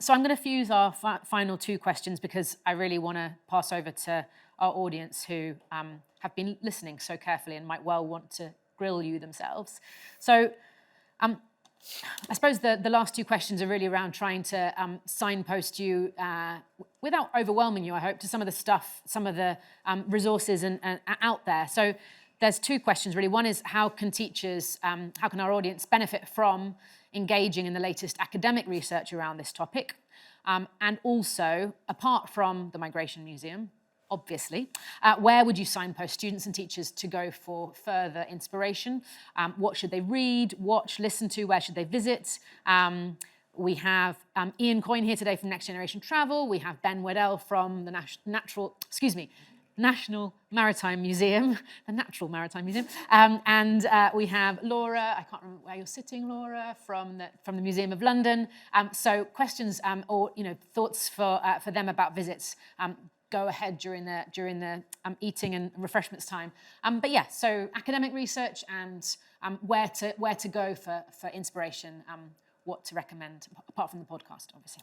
So I'm going to fuse our final two questions because I really want to pass over to our audience who have been listening so carefully and might well want to grill you themselves. So I suppose the last two questions are really around trying to signpost you, without overwhelming you, I hope, to some of the stuff, some of the resources and out there. So there's two questions really. One is how can teachers, how can our audience benefit from engaging in the latest academic research around this topic? And also, apart from the Migration Museum, obviously, where would you signpost students and teachers to go for further inspiration? What should they read, watch, listen to? Where should they visit? We have Ian Coyne here today from Next Generation Travel. We have Ben Waddell from the National Maritime Museum, the Natural Maritime Museum, and we have Laura. I can't remember where you're sitting, Laura, from the Museum of London. So questions or thoughts for them about visits. Go ahead during the eating and refreshments time. But yeah, so academic research and where to go for inspiration. What to recommend apart from the podcast, obviously.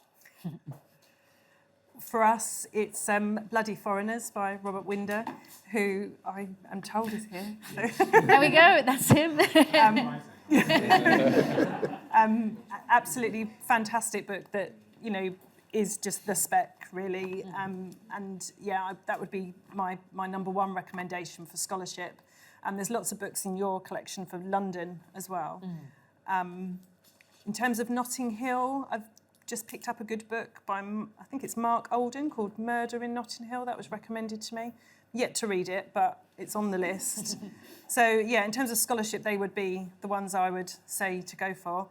For us, it's Bloody Foreigners by Robert Winder, who I am told is here. So. There we go, that's him. Absolutely fantastic book that, is just the spec, really. And yeah, that would be my number one recommendation for scholarship. And there's lots of books in your collection for London as well. In terms of Notting Hill, I've just picked up a good book by, I think it's Mark Olden, called Murder in Notting Hill. That was recommended to me. Yet to read it, but it's on the list. So yeah, in terms of scholarship, they would be the ones I would say to go for.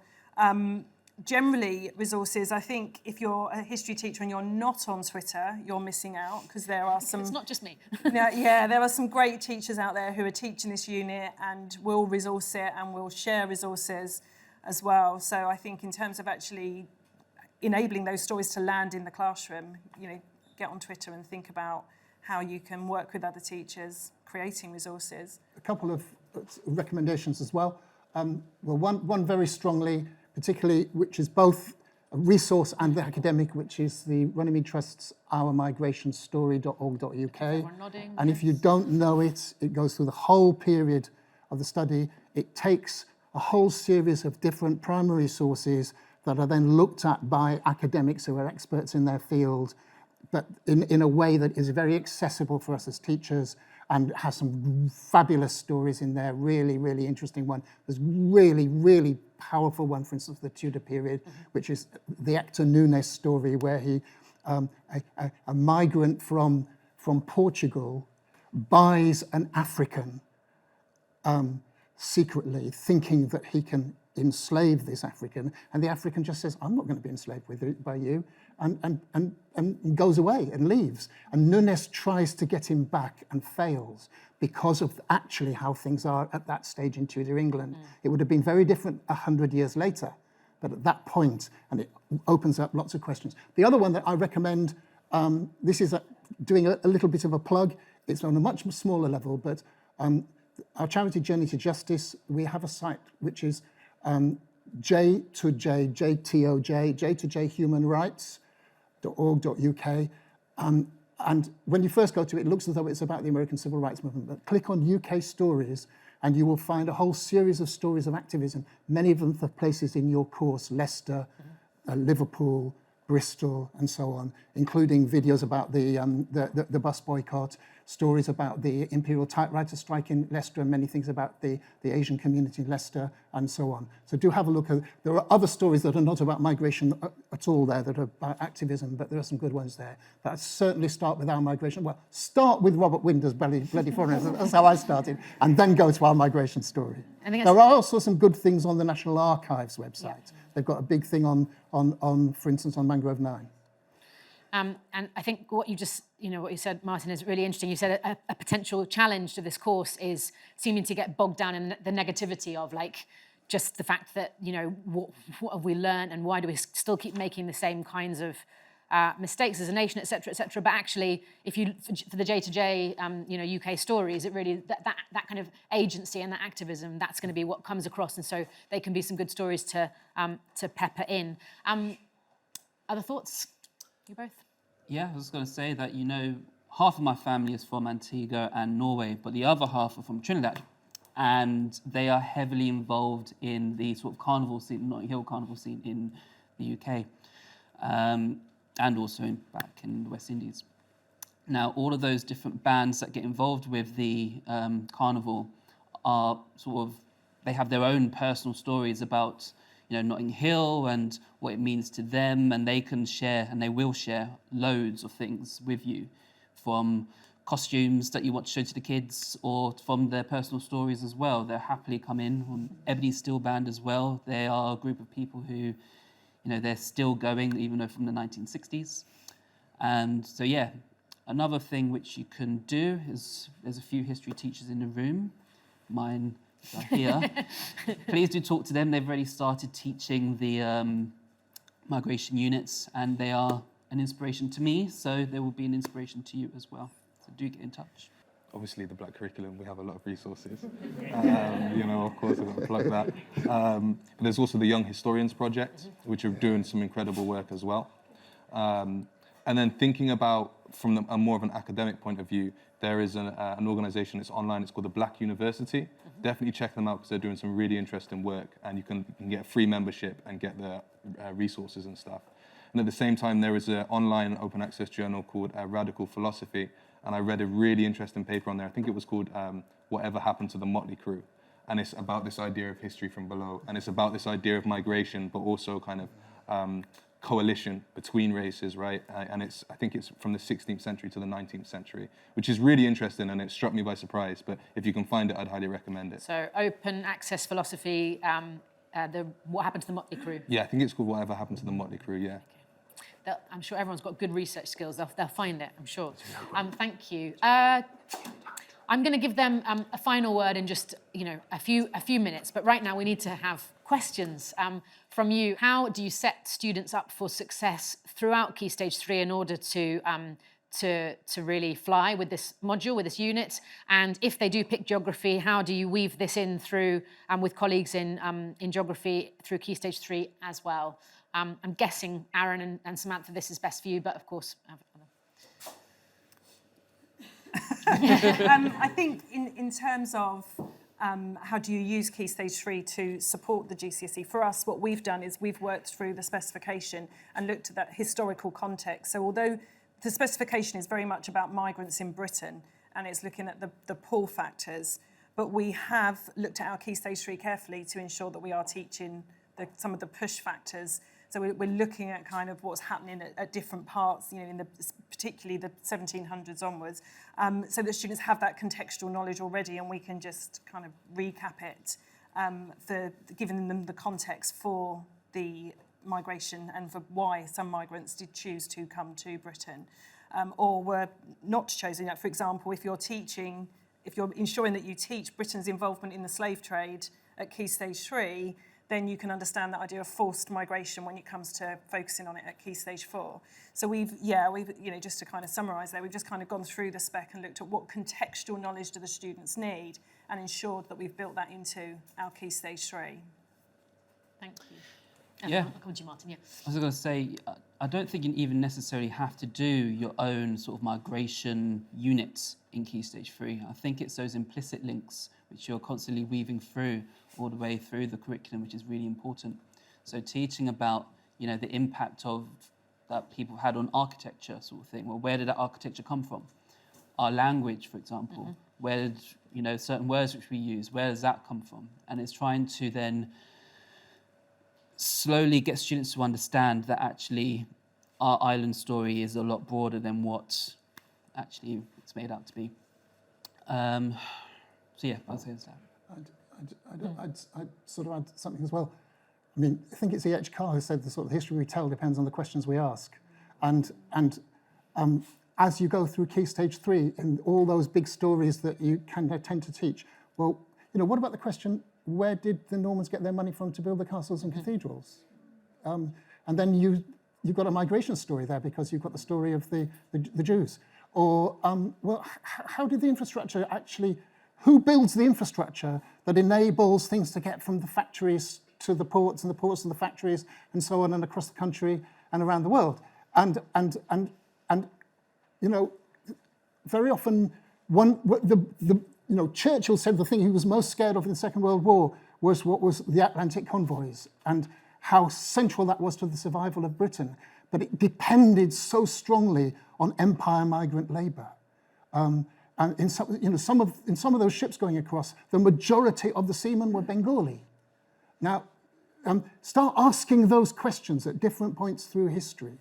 Generally, resources, I think if you're a history teacher and you're not on Twitter, you're missing out, because there are some... It's not just me. Yeah, there are some great teachers out there who are teaching this unit and will resource it and will share resources as well. So I think in terms of actually enabling those stories to land in the classroom, get on Twitter and think about how you can work with other teachers, creating resources. A couple of recommendations as well. One very strongly, particularly, which is both a resource and the academic, which is the Runnymede Trust's ourmigrationstory.org.uk. And if you don't know it, it goes through the whole period of the study. It takes a whole series of different primary sources that are then looked at by academics who are experts in their field, but in a way that is very accessible for us as teachers, and has some fabulous stories in there, really, really interesting one. There's really, really powerful one, for instance, the Tudor period, which is the Hector Nunes story, where he, a migrant from Portugal buys an African secretly, thinking that he can enslave this African, and the African just says, I'm not going to be enslaved by you, and goes away and leaves. And Nunes tries to get him back and fails because of actually how things are at that stage in Tudor England. It would have been very different 100 years later, but at that point, and it opens up lots of questions. The other one that I recommend, this is doing a little bit of a plug, it's on a much smaller level, but our charity Journey to Justice, we have a site which is J2J Human Rights.org.uk. And when you first go to it, it looks as though it's about the American Civil Rights Movement, but click on UK stories and you will find a whole series of stories of activism, many of them for places in your course, Leicester, Liverpool, Bristol, and so on, including videos about the bus boycott, stories about the Imperial Typewriter strike in Leicester, and many things about the Asian community in Leicester, and so on. So do have a look. There are other stories that are not about migration at all there, that are about activism, but there are some good ones there. But I'd certainly start with our migration. Well, start with Robert Winder's Bloody Foreigners, that's how I started, and then go to our migration story. There are also some good things on the National Archives website. Yeah. They've got a big thing on, for instance, on Mangrove 9. And I think what you just, what you said, Martin, is really interesting. You said a potential challenge to this course is seeming to get bogged down in the negativity of just the fact that, what have we learned and why do we still keep making the same kinds of mistakes as a nation, et cetera, et cetera. But actually, if you, for the J2J, UK stories, it really, that kind of agency and that activism, that's going to be what comes across. And so they can be some good stories to pepper in. Other thoughts? You both? Yeah, I was going to say that, half of my family is from Antigua and Norway, but the other half are from Trinidad. And they are heavily involved in the sort of carnival scene, Notting Hill carnival scene in the UK, and also back in the West Indies. Now, all of those different bands that get involved with the carnival are they have their own personal stories about, Notting Hill and what it means to them, and they can share, and they will share, loads of things with you, from costumes that you want to show to the kids, or from their personal stories as well. They'll happily come in. Ebony Steel Band as well. They are a group of people who, they're still going, even though from the 1960s. And so, yeah, another thing which you can do is, there's a few history teachers in the room. Mine are here. Please do talk to them. They've already started teaching the migration units, and they are an inspiration to me, so they will be an inspiration to you as well. So do get in touch. Obviously, the Black curriculum, we have a lot of resources. Of course, I'm going to plug that. But there's also the Young Historians Project, which are doing some incredible work as well. And then thinking about, from a more of an academic point of view, there is an organisation that's online. It's called the Black University. Definitely check them out because they're doing some really interesting work, and you can get a free membership and get the resources and stuff. And at the same time, there is an online open access journal called Radical Philosophy, and I read a really interesting paper on there. I think it was called Whatever Happened to the Motley Crew, and it's about this idea of history from below, and it's about this idea of migration, but also kind of coalition between races, right? And I think it's from the 16th century to the 19th century, which is really interesting, and it struck me by surprise. But if you can find it, I'd highly recommend it. So open access philosophy, what happened to the Motley Crew? Yeah, I think it's called Whatever Happened to the Motley Crew, yeah. I'm sure everyone's got good research skills. They'll find it, I'm sure. Thank you. I'm going to give them a final word in just a few minutes. But right now we need to have questions from you. How do you set students up for success throughout Key Stage 3 in order to really fly with this module, with this unit? And if they do pick geography, how do you weave this in through with colleagues in geography through Key Stage 3 as well? I'm guessing, Aaron and Samantha, this is best for you, but of course... I think in terms of how do you use Key Stage 3 to support the GCSE, for us, what we've done is we've worked through the specification and looked at that historical context. So although the specification is very much about migrants in Britain, and it's looking at the pull factors, but we have looked at our Key Stage 3 carefully to ensure that we are teaching some of the push factors. So we're looking at kind of what's happening at different parts, particularly the 1700s onwards, so that students have that contextual knowledge already, and we can just kind of recap it for giving them the context for the migration and for why some migrants did choose to come to Britain or were not chosen. For example, if you're ensuring that you teach Britain's involvement in the slave trade at Key Stage 3, then you can understand that idea of forced migration when it comes to focusing on it at Key Stage 4. So we've just to kind of summarise there, we've just kind of gone through the spec and looked at what contextual knowledge do the students need and ensured that we've built that into our Key Stage 3. Thank you. Yeah. I'll come to you, Martin, yeah. I was going to say, I don't think you even necessarily have to do your own sort of migration units in Key Stage 3. I think it's those implicit links which you're constantly weaving through all the way through the curriculum, which is really important. So teaching about, the impact of that people had on architecture sort of thing. Well, where did that architecture come from? Our language, for example. Where did, certain words which we use, where does that come from? And it's trying to then slowly get students to understand that actually our island story is a lot broader than what actually it's made out to be. So yeah, I'd say that. I'd sort of add something as well. I mean, I think it's E.H. Carr who said the sort of history we tell depends on the questions we ask. And as you go through Key Stage 3 and all those big stories that you can tend to teach, well, what about the question, where did the Normans get their money from to build the castles and cathedrals? And then you've got a migration story there because you've got the story of the Jews. Or, how did the infrastructure actually, who builds the infrastructure that enables things to get from the factories to the ports and the ports to the factories and so on and across the country? and around the world. And you know, very often, Churchill said the thing he was most scared of in the Second World War was what was the Atlantic convoys and how central that was to the survival of Britain. But it depended so strongly on empire migrant labour. And in some of those ships going across, the majority of the seamen were Bengali. Now, start asking those questions at different points through history.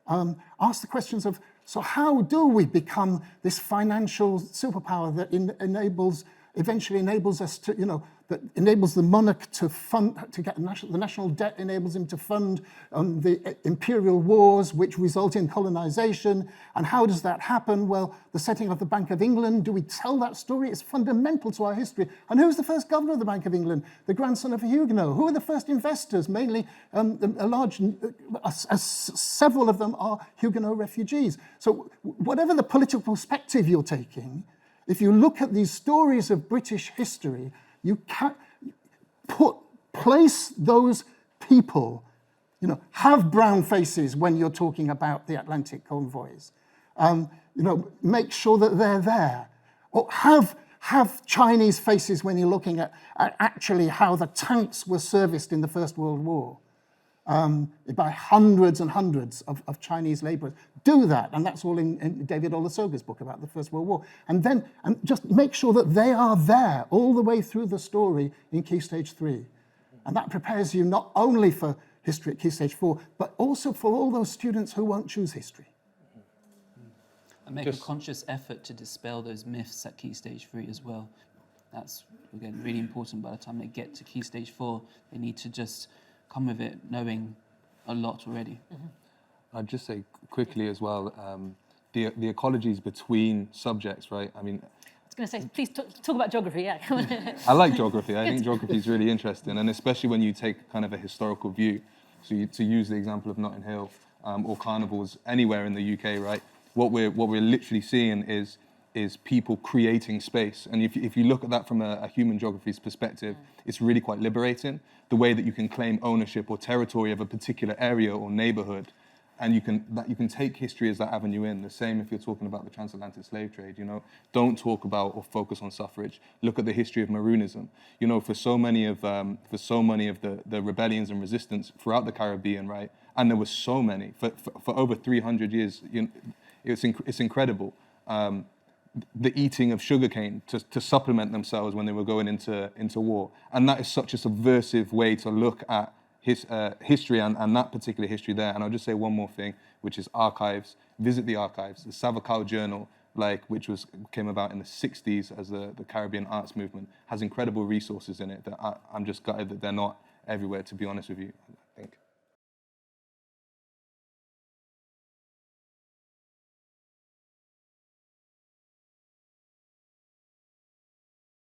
Ask the questions of, so how do we become this financial superpower that eventually enables us to, that enables the monarch to fund, to get the national debt, enables him to fund the imperial wars, which result in colonization. And how does that happen? Well, the setting of the Bank of England, do we tell that story? It's fundamental to our history. And who's the first governor of the Bank of England? The grandson of a Huguenot. Who are the first investors? Mainly several of them are Huguenot refugees. So whatever the political perspective you're taking, if you look at these stories of British history, you can place those people, have brown faces when you're talking about the Atlantic convoys. Make sure that they're there. Or have Chinese faces when you're looking at actually how the tanks were serviced in the First World War. By hundreds and hundreds of Chinese labourers. Do that, and that's all in David Olusoga's book about the First World War. And just make sure that they are there all the way through the story in Key Stage 3. And that prepares you not only for history at Key Stage 4, but also for all those students who won't choose history. And make a conscious effort to dispel those myths at Key Stage 3 as well. That's, again, really important. By the time they get to Key Stage 4, they need to just come with it knowing a lot already. Mm-hmm. I'd just say quickly as well, the ecologies between subjects, right? I mean, I was going to say, please talk about geography, yeah. I like geography. I think geography is really interesting, and especially when you take kind of a historical view. So to use the example of Notting Hill or carnivals anywhere in the UK, right? What we're literally seeing is people creating space. And if you look at that from a human geography's perspective, it's really quite liberating. The way that you can claim ownership or territory of a particular area or neighborhood, and you can take history as that avenue in. The same if you're talking about the transatlantic slave trade. Don't talk about or focus on suffrage. Look at the history of Maroonism. For so many of the rebellions and resistance throughout the Caribbean, right? And there were so many for over 300 years. It's incredible. The eating of sugarcane to supplement themselves when they were going into war. And that is such a subversive way to look at history and that particular history there. And I'll just say one more thing, which is archives. Visit the archives. The Savakal Journal, which came about in the 60s as the Caribbean arts movement, has incredible resources in it that I'm just gutted that they're not everywhere, to be honest with you.